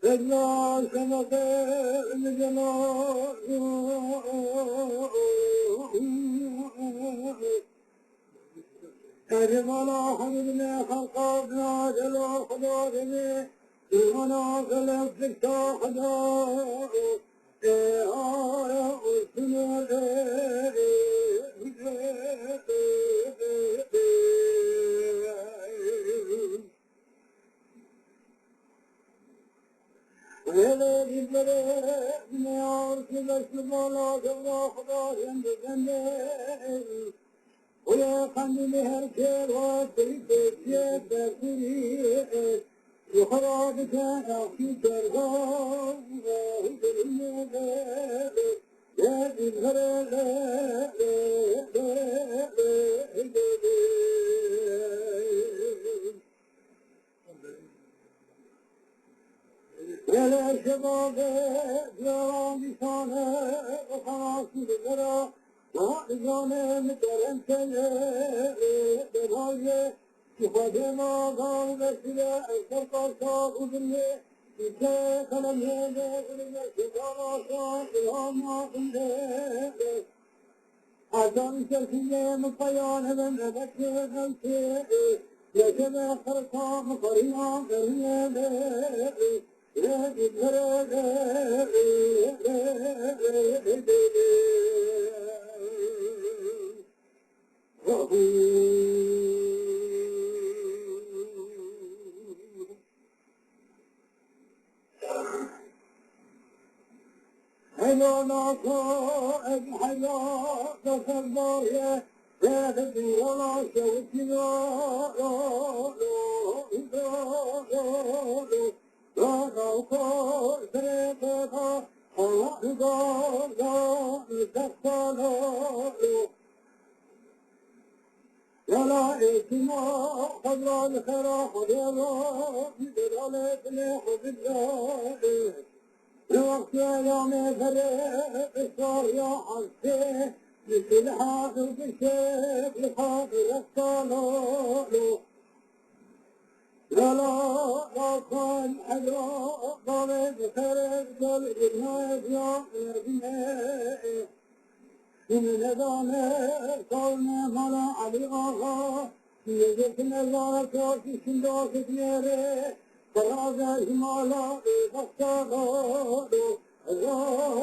الله سمك الجمال أجمل حمدنا خلقنا جل خدارنا إيمانا خلقك خدا آيا أسنا ولا جبرة نار كبس مالا جوا خدا جند جند ويا خندي مهر كيروا تريكي تركي يخرج كان في ترغام يا جبرة ولا شباب جوان بشانه وخلاص بذرة وعجانه مترم سنه بغاية شفاده ما قام بسيله أكثر قرصار وذنه إذا خلم هذا ولما شفانا شان إلهام عقله عزام سلسية مطيان من أبكي غلسه يجمع خرصان مقريان قريانه يا جبرة هلا ناقا الحياة تصبايا يا ذي ولا شوكنا ولا إتما قبل الخرا خديرا بدرالة لحب الله الوقت يوم فرق الصار يا حسين مثل حاضر بالشيخ لحاضر الصالح لا كان حلو ضرب خرج قلب الناس يا ابنائي من نظامه كونه ملا علي آغا يجب نظارة كافي شندوك دياره فرازة جمالا بغسطاغو لا